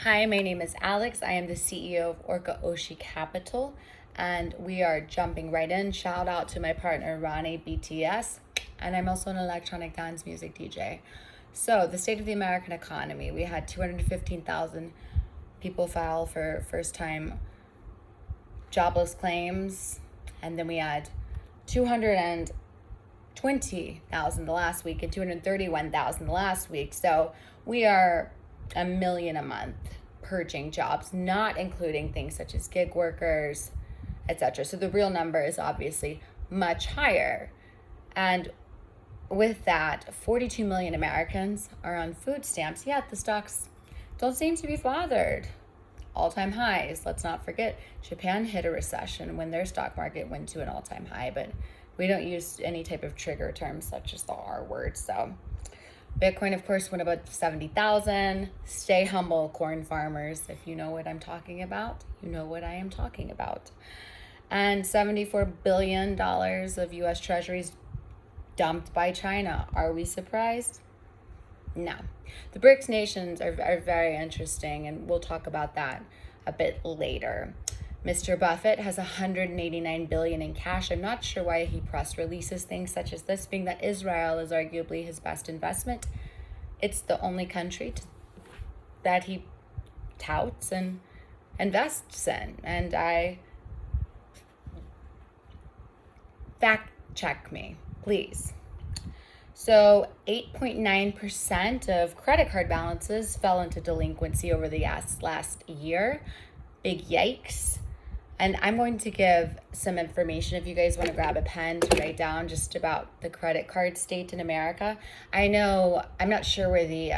Hi, my name is Alex. I am the CEO of Orca Oshi Capital, and we are jumping right in. Shout out to my partner, Ronnie BTS, and I'm also an electronic dance music DJ. So, the state of the American economy, we had 215,000 people file for first time jobless claims, and then we had 220,000 the last week and 231,000 the last week. So, we are a million a month purging jobs, not including things such as gig workers, etc. So the real number is obviously much higher. And with that, 42 million Americans are on food stamps. Yet the stocks don't seem to be bothered. All-time highs. Let's not forget, Japan hit a recession when their stock market went to an all-time high, but we don't use any type of trigger terms such as the R word. So Bitcoin, of course, went above 70,000. Stay humble, corn farmers. If you know what I'm talking about, you know what I am talking about. And $74 billion of U.S. treasuries dumped by China. Are we surprised? No. The Brics nations are very interesting, and we'll talk about that a bit later. Mr. Buffett has $189 billion in cash. I'm not sure why he press releases things such as this, being that Israel is arguably his best investment. It's the only country that he touts and invests in. And fact check me, please. So 8.9% of credit card balances fell into delinquency over the last year. Big yikes. And I'm going to give some information if you guys want to grab a pen to write down just about the credit card state in America. I know, I'm not sure where the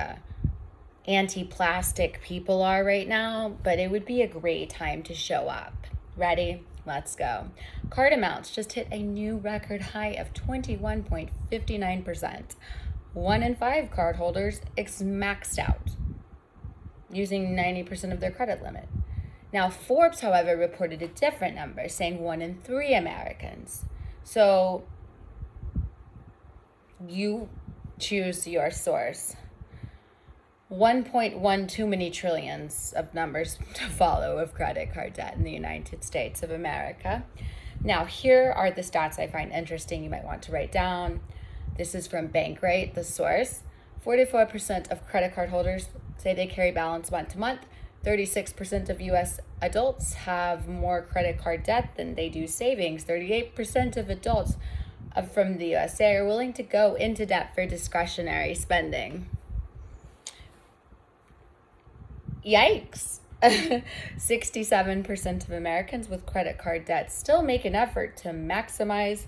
anti-plastic people are right now, but it would be a great time to show up. Ready? Let's go. Card amounts just hit a new record high of 21.59%. 1 in 5 cardholders maxed out, using 90% of their credit limit. Now, Forbes, however, reported a different number, saying 1 in 3 Americans. So you choose your source. 1.1 too many trillions of numbers to follow of credit card debt in the United States of America. Now, here are the stats I find interesting you might want to write down. This is from Bankrate, the source. 44% of credit card holders say they carry balance month to month. 36% of U.S. adults have more credit card debt than they do savings. 38% of adults from the USA are willing to go into debt for discretionary spending. Yikes. 67% of Americans with credit card debt still make an effort to maximize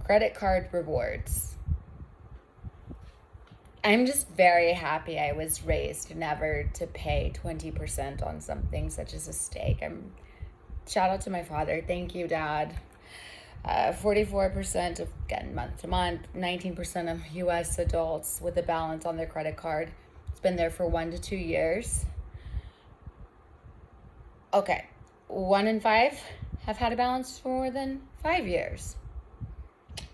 credit card rewards. I'm just very happy I was raised never to pay 20% on something such as a steak. Shout out to my father. Thank you, Dad. 44% of, again, month to month, 19% of U.S. adults with a balance on their credit card. It's been there for 1 to 2 years. Okay, 1 in 5 have had a balance for more than 5 years.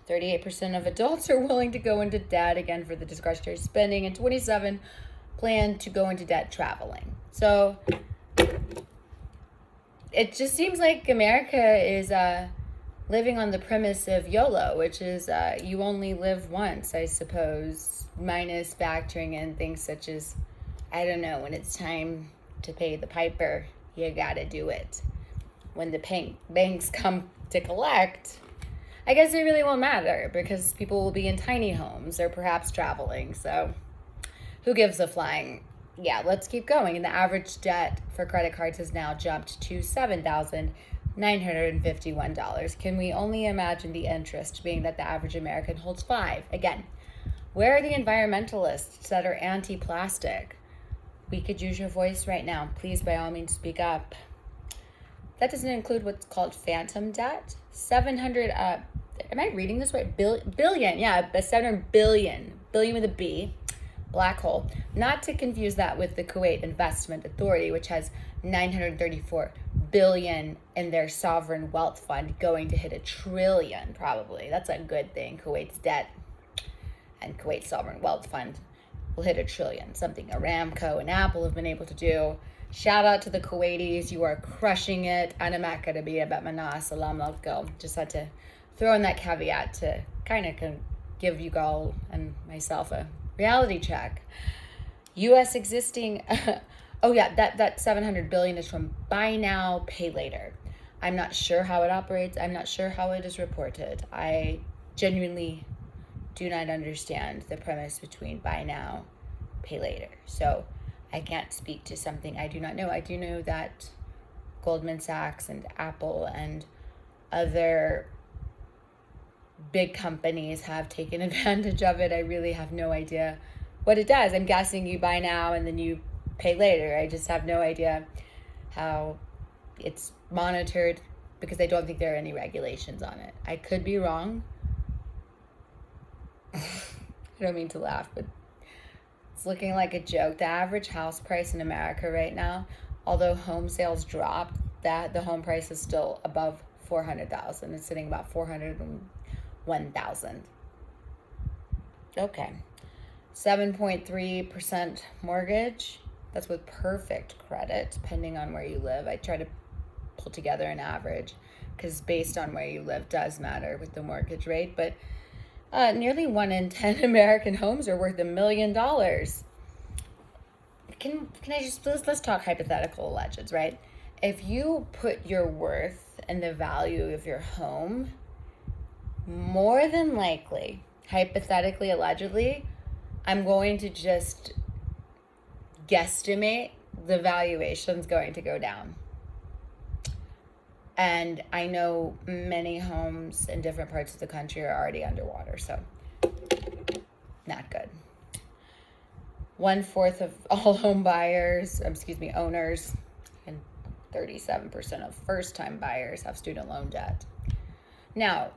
38% of adults are willing to go into debt again for the discretionary spending, and 27 plan to go into debt traveling. So it just seems like America is living on the premise of YOLO, which is you only live once, I suppose, minus factoring in things such as, I don't know, when it's time to pay the piper, you gotta do it. When the banks come to collect, I guess it really won't matter because people will be in tiny homes or perhaps traveling. So who gives a flying? Yeah, let's keep going. And the average debt for credit cards has now jumped to $7,951. Can we only imagine the interest being that the average American holds 5? Again, where are the environmentalists that are anti-plastic? We could use your voice right now. Please, by all means, speak up. That doesn't include what's called phantom debt. 700, am I reading this right? Billion, yeah, 700 billion. Billion with a B, black hole. Not to confuse that with the Kuwait Investment Authority, which has 934 billion in their sovereign wealth fund, going to hit $1 trillion probably. That's a good thing, Kuwait's debt and Kuwait's sovereign wealth fund. will hit $1 trillion, something Aramco and Apple have been able to do. Shout out to the Kuwaitis. You are crushing it. Ana Makarabia Batmana Salam Alaikum. Just had to throw in that caveat to kind of give you all and myself a reality check. U.S. existing, oh yeah, that 700 billion is from buy now, pay later. I'm not sure how it operates. I'm not sure how it is reported. I genuinely do not understand the premise between buy now, pay later. So I can't speak to something I do not know. I do know that Goldman Sachs and Apple and other big companies have taken advantage of it. I really have no idea what it does. I'm guessing you buy now and then you pay later. I just have no idea how it's monitored because I don't think there are any regulations on it. I could be wrong. I don't mean to laugh, but it's looking like a joke. The average house price in America right now, although home sales dropped, that the home price is still above 400,000. It's sitting about 401,000. Okay. 7.3% mortgage. That's with perfect credit, depending on where you live. I try to pull together an average because based on where you live does matter with the mortgage rate. But nearly 1 in 10 American homes are worth $1 million. Can I just, let's talk hypothetical allegeds, right? If you put your worth and the value of your home, more than likely, hypothetically, allegedly, I'm going to just guesstimate the valuation's going to go down. And I know many homes in different parts of the country are already underwater, so not good. 1/4 of all home buyers, owners, and 37% of first-time buyers have student loan debt. Now,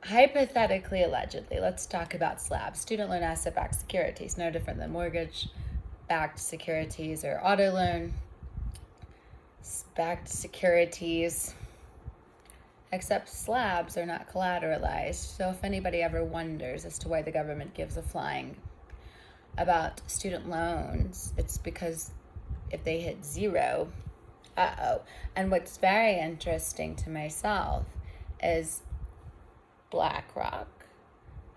hypothetically, allegedly, let's talk about slabs. Student loan asset-backed securities, no different than mortgage-backed securities or auto loan-backed securities, except slabs are not collateralized. So if anybody ever wonders as to why the government gives a flying about student loans, it's because if they hit zero, And what's very interesting to myself is BlackRock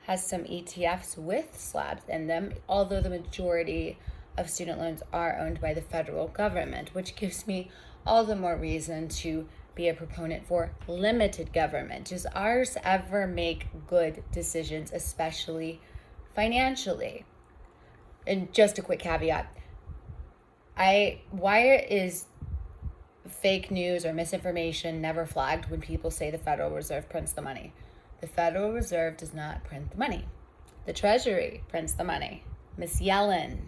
has some ETFs with slabs in them, although the majority of student loans are owned by the federal government, which gives me all the more reason to be a proponent for limited government. Does ours ever make good decisions, especially financially? And just a quick caveat, why is fake news or misinformation never flagged when people say the Federal Reserve prints the money? The Federal Reserve does not print the money. The Treasury prints the money. Miss Yellen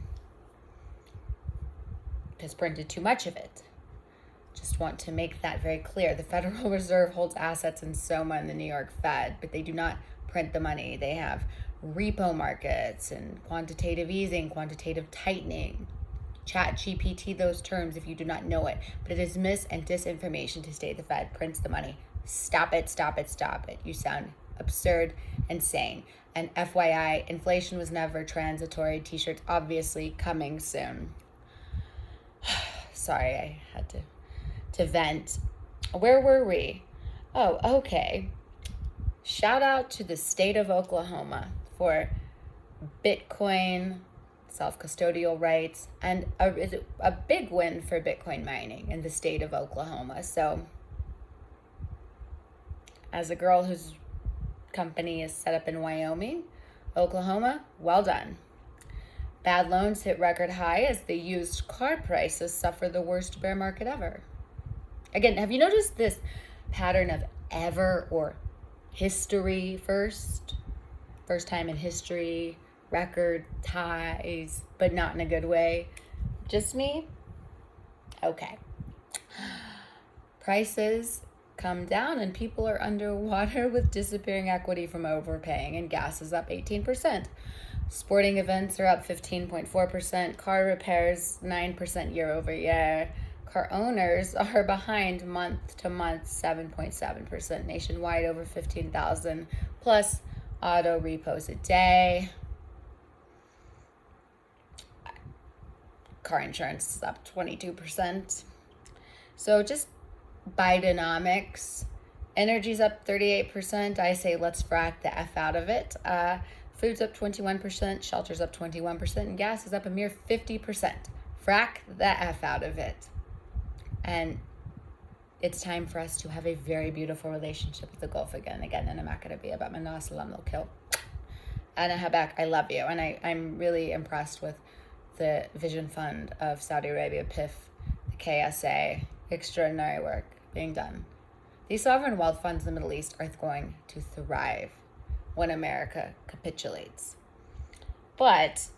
has printed too much of it. Just want to make that very clear. The Federal Reserve holds assets in SOMA and the New York Fed, but they do not print the money. They have repo markets and quantitative easing, quantitative tightening. Chat GPT those terms if you do not know it. But it is mis and disinformation to state the Fed prints the money. Stop it, stop it, stop it. You sound absurd, insane. And FYI, inflation was never transitory. T-shirts obviously coming soon. Sorry, I had to vent. Where were we? Oh, okay. Shout out to the state of Oklahoma for Bitcoin self-custodial rights and a big win for Bitcoin mining in the state of Oklahoma. So as a girl whose company is set up in Wyoming, Oklahoma, well done. Bad loans hit record high as the used car prices suffer the worst bear market ever. Again, have you noticed this pattern of ever or history first? First time in history, record ties, but not in a good way. Just me? Okay. Prices come down and people are underwater with disappearing equity from overpaying, and gas is up 18%. Sporting events are up 15.4%. Car repairs 9% year over year. Car owners are behind month to month 7.7%. Nationwide over 15,000 plus auto repos a day. car insurance is up 22%. So just Bidenomics. Energy's up 38%. I say let's frack the F out of it. Food's up 21%, shelter's up 21%, and gas is up a mere 50%. Frack the F out of it. And it's time for us to have a very beautiful relationship with the Gulf again, and I'm not going to be about Manas Salam Lokil. Anna Habak, I love you. And I'm really impressed with the Vision Fund of Saudi Arabia, PIF, the KSA, extraordinary work being done. These sovereign wealth funds in the Middle East are going to thrive when America capitulates. But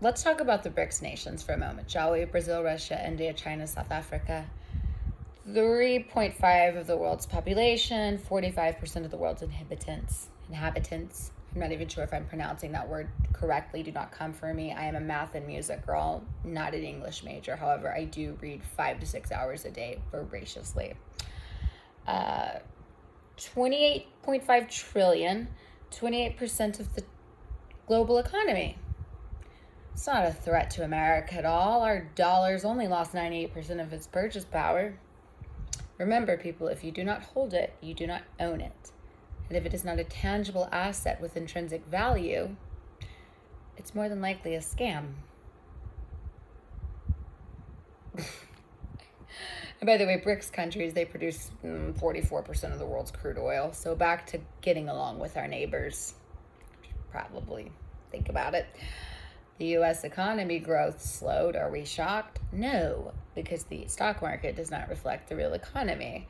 let's talk about the Brics nations for a moment, shall we? Brazil, Russia, India, China, South Africa. 3.5% of the world's population, 45% of the world's inhabitants. I'm not even sure if I'm pronouncing that word correctly. Do not come for me. I am a math and music girl, not an English major. However, I do read 5 to 6 hours a day voraciously. 28.5 trillion, 28% of the global economy. It's not a threat to America at all. Our dollar's only lost 98% of its purchase power. Remember, people, if you do not hold it, you do not own it. And if it is not a tangible asset with intrinsic value, it's more than likely a scam. And by the way, Brics countries, they produce 44% of the world's crude oil. So back to getting along with our neighbors. Probably think about it. The U.S. economy growth slowed. Are we shocked? No, because the stock market does not reflect the real economy.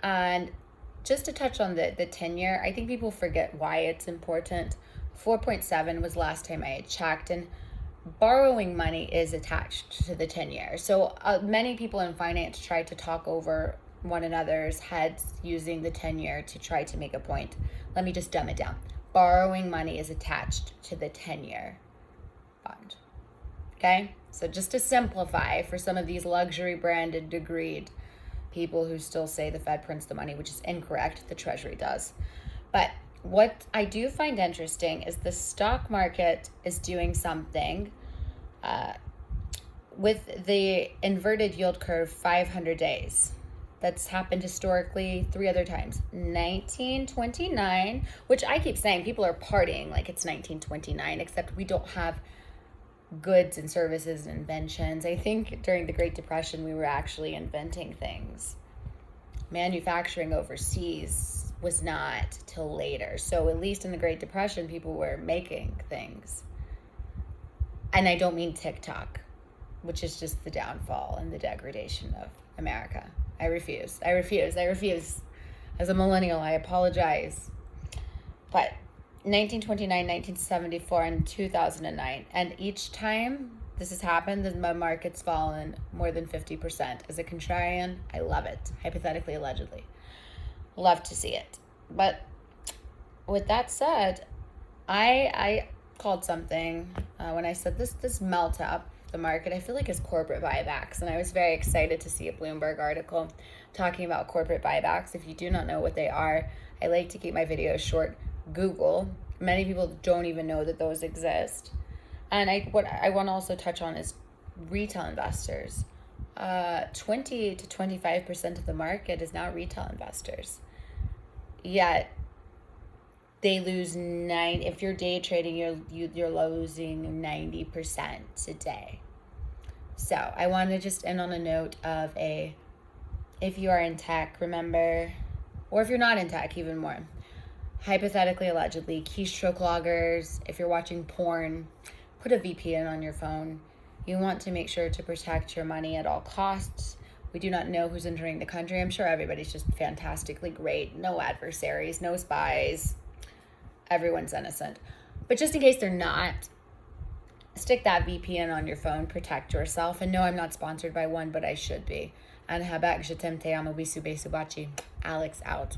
And just to touch on the 10-year, I think people forget why it's important. 4.7 was last time I had checked, and borrowing money is attached to the 10-year. So many people in finance try to talk over one another's heads using the 10-year to try to make a point. Let me just dumb it down. Borrowing money is attached to the 10-year fund. Okay? So just to simplify for some of these luxury branded degreed people who still say the Fed prints the money, which is incorrect, the Treasury does. But what I do find interesting is the stock market is doing something with the inverted yield curve 500 days. That's happened historically 3 other times. 1929, which I keep saying people are partying like it's 1929, except we don't have goods and services and inventions. I think during the Great Depression, we were actually inventing things. Manufacturing overseas was not till later. So at least in the Great Depression, people were making things. And I don't mean TikTok, which is just the downfall and the degradation of America. I refuse. As a millennial, I apologize. But 1929, 1974, and 2009. And each time this has happened, the market's fallen more than 50%. As a contrarian, I love it. Hypothetically, allegedly. Love to see it. But with that said, I called something when I said this melt up the market, I feel like, is corporate buybacks. And I was very excited to see a Bloomberg article talking about corporate buybacks. If you do not know what they are, I like to keep my videos short. Google. Many people don't even know that those exist. And what I want to also touch on is retail investors. 20 to 25% of the market is now retail investors. Yet they lose if you're day trading, you're losing 90% a day. So I want to just end on a note of if you are in tech, remember, or if you're not in tech, even more. Hypothetically, allegedly, keystroke loggers, if you're watching porn, put a VPN on your phone. You want to make sure to protect your money at all costs. We do not know who's entering the country. I'm sure everybody's just fantastically great. No adversaries, no spies. Everyone's innocent. But just in case they're not, stick that VPN on your phone, protect yourself. And no, I'm not sponsored by one, but I should be. And habak, je t'aime, te amo, bisu, besu, bachi. Alex out.